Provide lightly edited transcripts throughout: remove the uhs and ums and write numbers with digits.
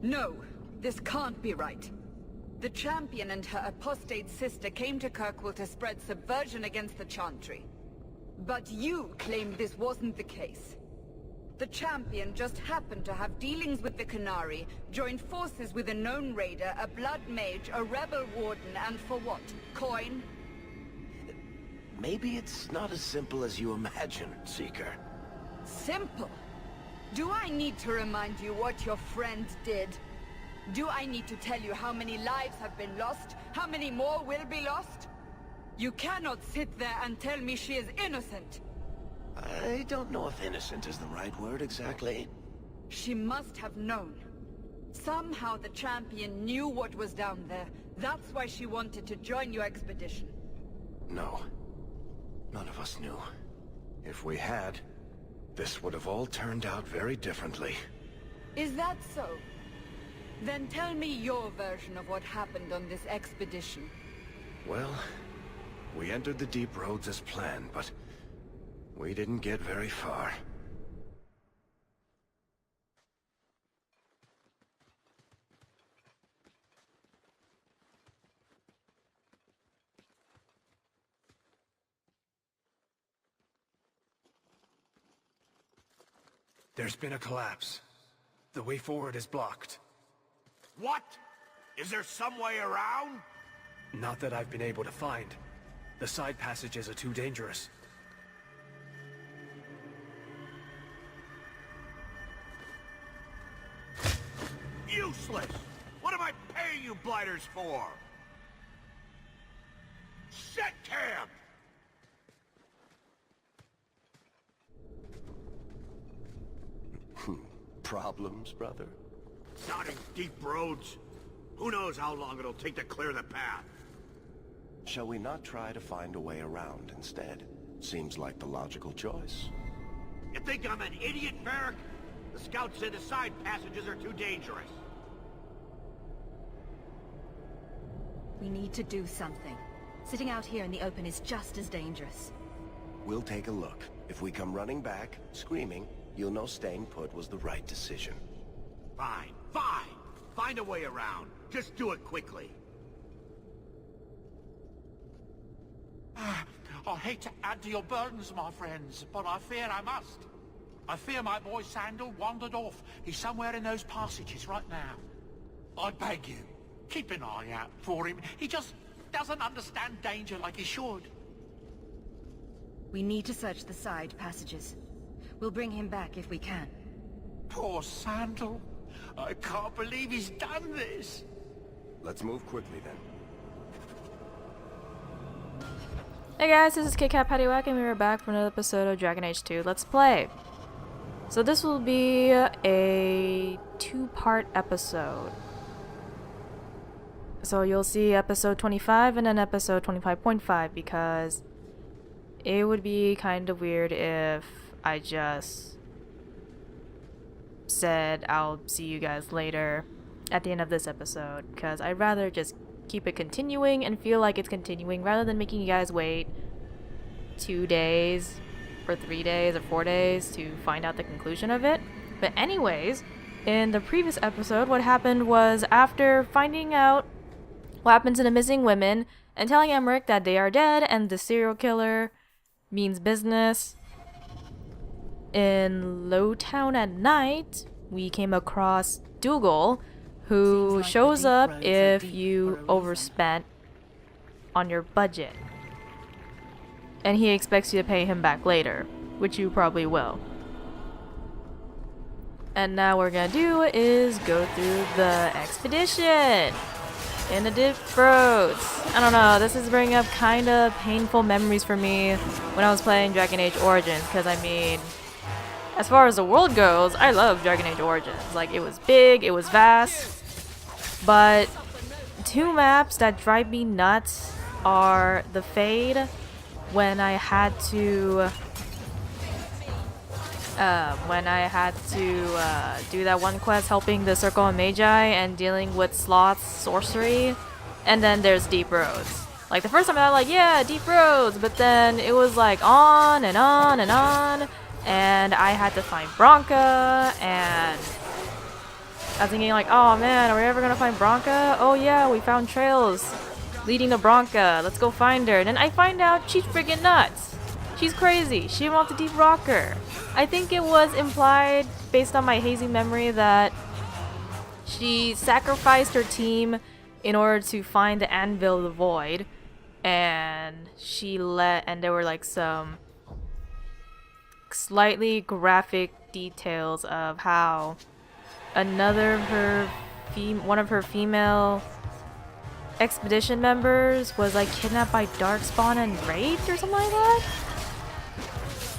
No, this can't be right. The champion and her apostate sister came to Kirkwall to spread subversion against the Chantry. But you claim this wasn't the case. The champion just happened to have dealings with the Canary, joined forces with a known raider, a blood mage, a rebel warden, and for what? Coin? Maybe it's not as simple as you imagine, Seeker. Simple? Do I need to remind you what your friend did? Do I need to tell you how many lives have been lost? How many more will be lost? You cannot sit there and tell me she is innocent. I don't know if innocent is the right word exactly. She must have known. Somehow the champion knew what was down there. That's why she wanted to join your expedition. No. None of us knew. If we had, this would have all turned out very differently. Is that so? Then tell me your version of what happened on this expedition. Well, we entered the deep roads as planned, but we didn't get very far. There's been a collapse. The way forward is blocked. What? Is there some way around? Not that I've been able to find. The side passages are too dangerous. Useless! What am I paying you blighters for? Set camp! Problems, brother? Not in deep roads. Who knows how long it'll take to clear the path? Shall we not try to find a way around instead? Seems like the logical choice. You think I'm an idiot, Varric? The scouts say the side passages are too dangerous. We need to do something. Sitting out here in the open is just as dangerous. We'll take a look. If we come running back, screaming, you'll know staying put was the right decision. Fine, fine! Find a way around. Just do it quickly. I hate to add to your burdens, my friends, but I fear I must. I fear my boy Sandal wandered off. He's somewhere in those passages right now. I beg you, keep an eye out for him. He just doesn't understand danger like he should. We need to search the side passages. We'll bring him back if we can. Poor Sandal. I can't believe he's done this. Let's move quickly then. Hey guys, this is KitKat Paddywhack and we are back for another episode of Dragon Age 2 Let's Play. So this will be a two-part episode. So you'll see episode 25 and then episode 25.5 because it would be kind of weird if I just said I'll see you guys later at the end of this episode, because I'd rather just keep it continuing and feel like it's continuing rather than making you guys wait 2 days or 3 days or 4 days to find out the conclusion of it. But anyways, in the previous episode, what happened was after finding out what happened to the missing women and telling Emmerich that they are dead and the serial killer means business, in Lowtown at night, we came across Dougal, who shows up if you overspent on your budget. And he expects you to pay him back later, which you probably will. And now what we're gonna do is go through the expedition in the deep roads. I don't know, this is bringing up kind of painful memories for me when I was playing Dragon Age Origins, because I mean, as far as the world goes, I love Dragon Age Origins. Like, it was big, it was vast, but two maps that drive me nuts are the Fade, when I had to do that one quest helping the Circle of Magi and dealing with Sloth's sorcery, and then there's Deep Roads. Like, the first time I was like, yeah, Deep Roads, but then it was like on and on and on, and I had to find Bronca, and I was thinking like, oh man, are we ever gonna find Bronca? Oh yeah, we found trails leading to Bronca. Let's go find her. And then I find out she's freaking nuts. She's crazy. She wants to deep rock her. I think it was implied, based on my hazy memory, that she sacrificed her team in order to find the Anvil of the Void. And and there were like some slightly graphic details of how one of her female expedition members was like kidnapped by Darkspawn and raped or something like that.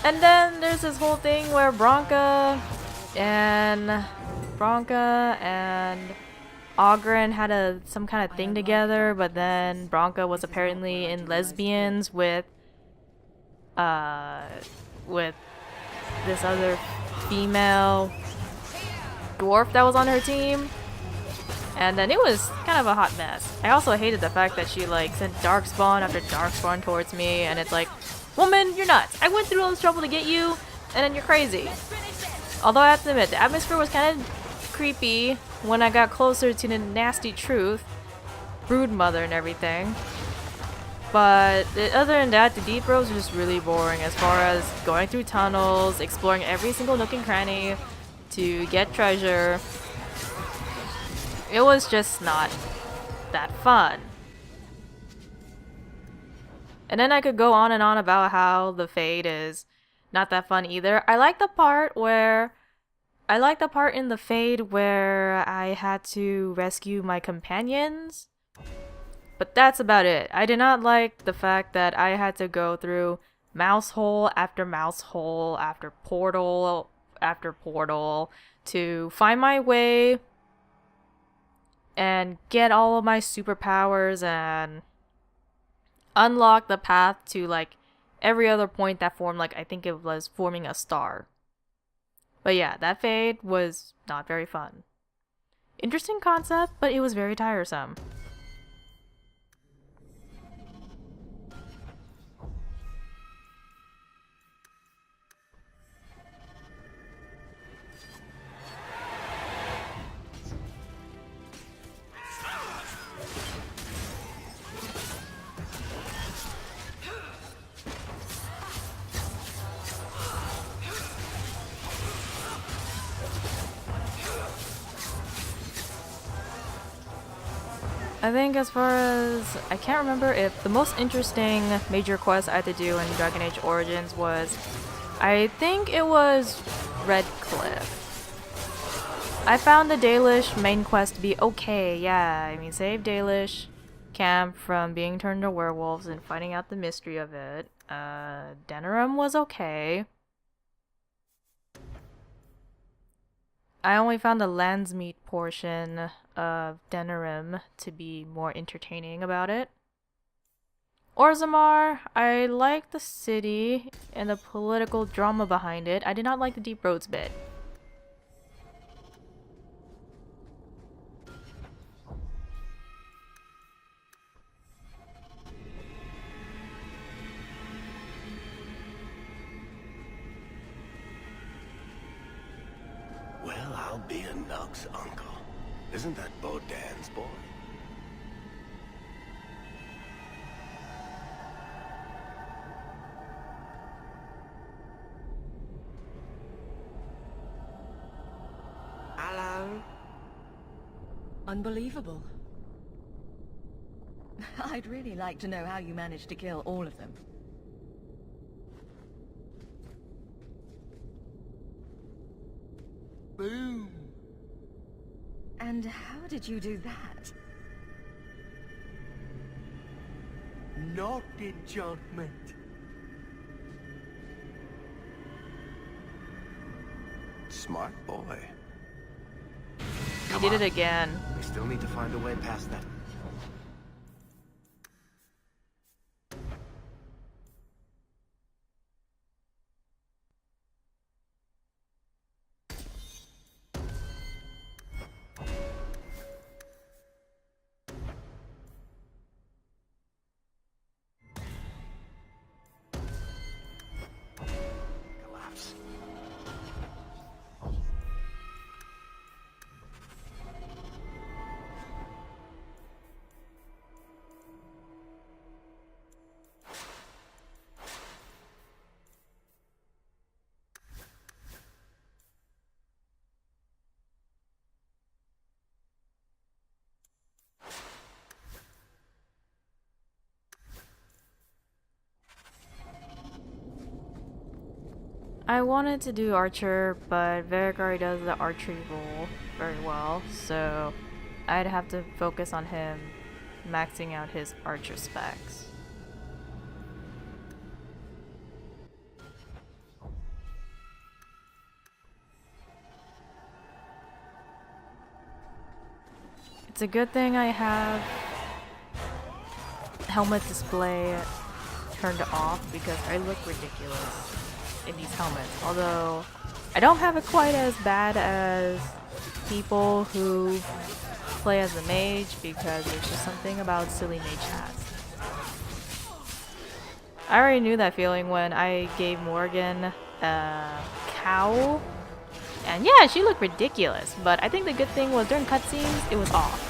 And then there's this whole thing where Bronca and Ogren had some kind of thing together, but then Bronca was apparently in lesbians with this other female dwarf that was on her team. And then it was kind of a hot mess. I also hated the fact that she like sent Darkspawn after Darkspawn towards me, and it's like, woman, you're nuts. I went through all this trouble to get you, and then you're crazy. Although I have to admit, the atmosphere was kind of creepy when I got closer to the nasty truth, Broodmother and everything. But other than that, the deep roads are just really boring as far as going through tunnels, exploring every single nook and cranny to get treasure. It was just not that fun. And then I could go on and on about how the Fade is not that fun either. I like the part in the Fade where I had to rescue my companions. But that's about it. I did not like the fact that I had to go through mouse hole after mouse hole after portal after portal to find my way and get all of my superpowers and unlock the path to like every other point that formed, like I think it was forming a star. But yeah, that Fade was not very fun. Interesting concept, but it was very tiresome. I think as far as, I can't remember if the most interesting major quest I had to do in Dragon Age Origins was, I think it was Red Cliff. I found the Dalish main quest to be okay, yeah, I mean save Dalish camp from being turned to werewolves and finding out the mystery of it. Denerim was okay. I only found the Landsmeet portion of Denerim to be more entertaining about it. Orzammar, I liked the city and the political drama behind it. I did not like the Deep Roads bit. Well, I'll be a Nug's uncle. Isn't that Bodan's boy? Hello? Unbelievable. I'd really like to know how you managed to kill all of them. Boom. And how did you do that? Not enchantment. Smart boy. He did it again. We still need to find a way past that. I wanted to do archer, but Varric already does the archery role very well, so I'd have to focus on him maxing out his archer specs. It's a good thing I have helmet display turned off because I look ridiculous in these helmets. Although I don't have it quite as bad as people who play as a mage because there's just something about silly mage hats. I already knew that feeling when I gave Morgan a cowl. And yeah, she looked ridiculous, but I think the good thing was during cutscenes, it was off.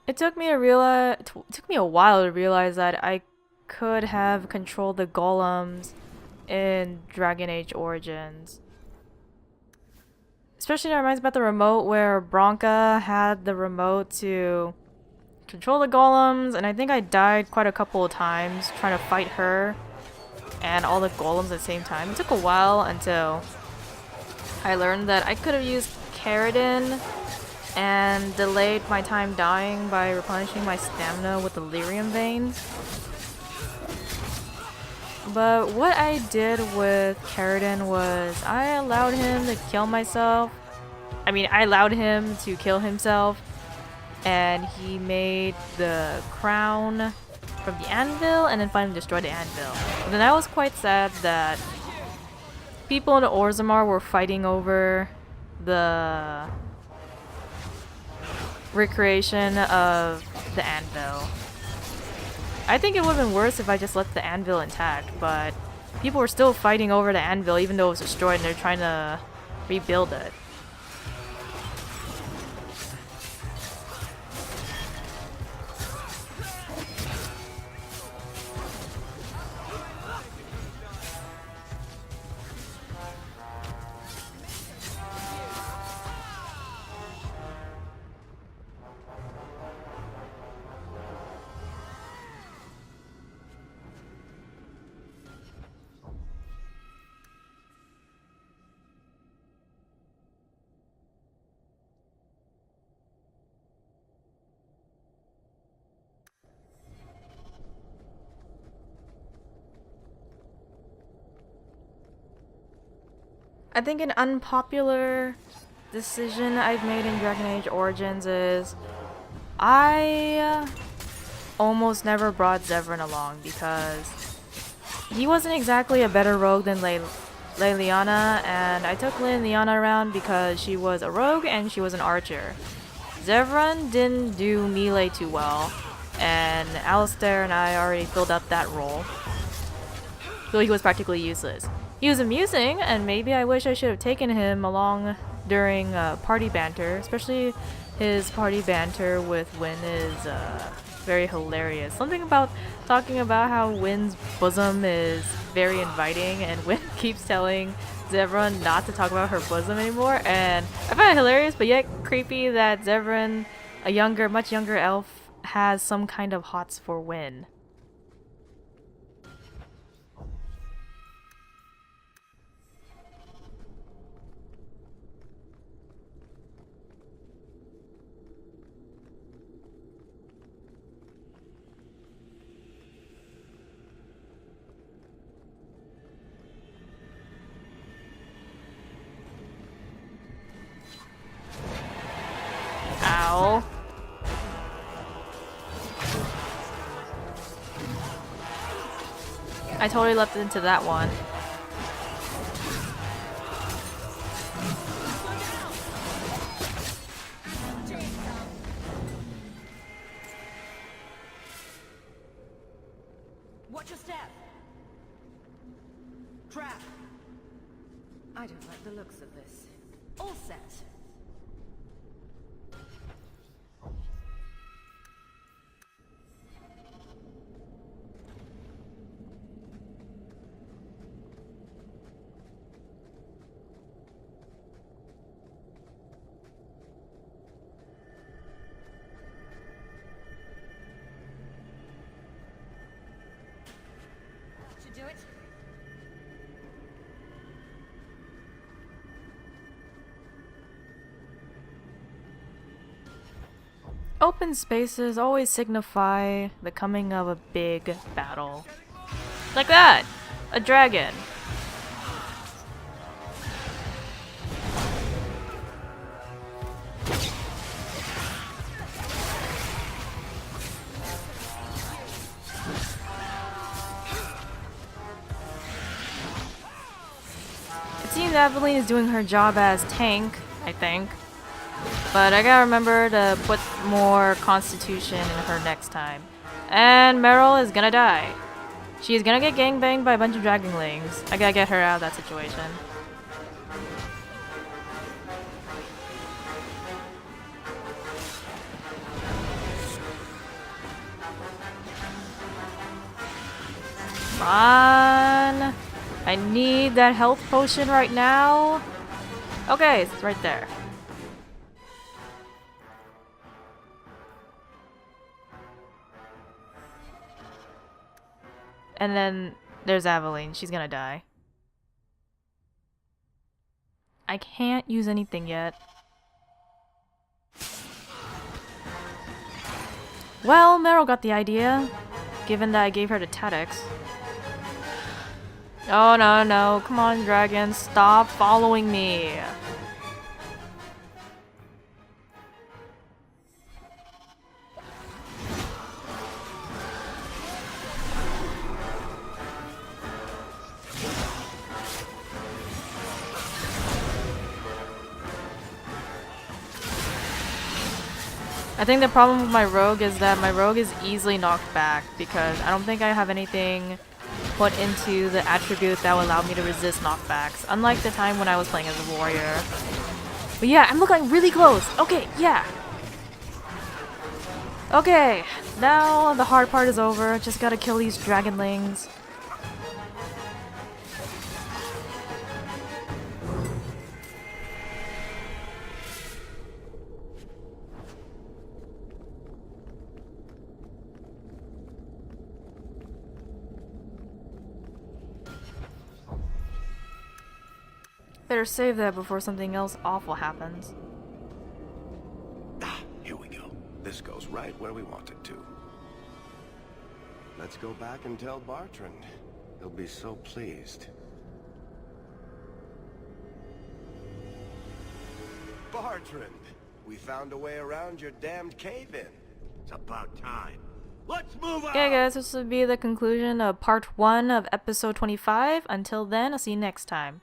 It took me a while to realize that I could have controlled the golems in Dragon Age Origins. Especially that reminds me about the remote where Bronca had the remote to control the golems, and I think I died quite a couple of times trying to fight her and all the golems at the same time. It took a while until I learned that I could have used Caridin and delayed my time dying by replenishing my stamina with the lyrium veins. But what I did with Caridin was I allowed him to kill myself. I allowed him to kill himself, and he made the crown from the anvil and then finally destroyed the anvil. But then I was quite sad that people in Orzammar were fighting over the recreation of the anvil. I think it would have been worse if I just left the anvil intact, but people were still fighting over the anvil even though it was destroyed and they're trying to rebuild it. I think an unpopular decision I've made in Dragon Age Origins is I almost never brought Zevran along because he wasn't exactly a better rogue than Leliana, and I took Leliana around because she was a rogue and she was an archer. Zevran didn't do melee too well, and Alistair and I already filled up that role, so he was practically useless. He was amusing, and maybe I wish I should have taken him along during party banter, especially his party banter with Wynn is very hilarious. Something about talking about how Wynn's bosom is very inviting, and Wynn keeps telling Zevran not to talk about her bosom anymore, and I find it hilarious but yet creepy that Zevran, a much younger elf, has some kind of hots for Wynn. Ow. I totally leapt into that one. Watch your step. Trap. I don't like the looks of this. All set. Open spaces always signify the coming of a big battle. Like that! A dragon. It seems Aveline is doing her job as tank, I think. But I gotta remember to put more constitution in her next time. And Meryl is gonna die. She's gonna get gangbanged by a bunch of dragonlings. I gotta get her out of that situation. Come on! I need that health potion right now. Okay, it's right there. And then there's Aveline. She's gonna die. I can't use anything yet. Well, Meryl got the idea, given that I gave her the tactics. Oh no, no. Come on, dragon. Stop following me. I think the problem with my rogue is that my rogue is easily knocked back because I don't think I have anything put into the attribute that will allow me to resist knockbacks, unlike the time when I was playing as a warrior. But yeah, I'm looking really close. Okay, yeah. Okay, now the hard part is over. Just gotta kill these dragonlings. Better save that before something else awful happens. Ah, here we go. This goes right where we want it to. Let's go back and tell Bartrand. He'll be so pleased. Bartrand, we found a way around your damned cave-in. It's about time. Let's move on! Okay guys, this will be the conclusion of part 1 of episode 25. Until then, I'll see you next time.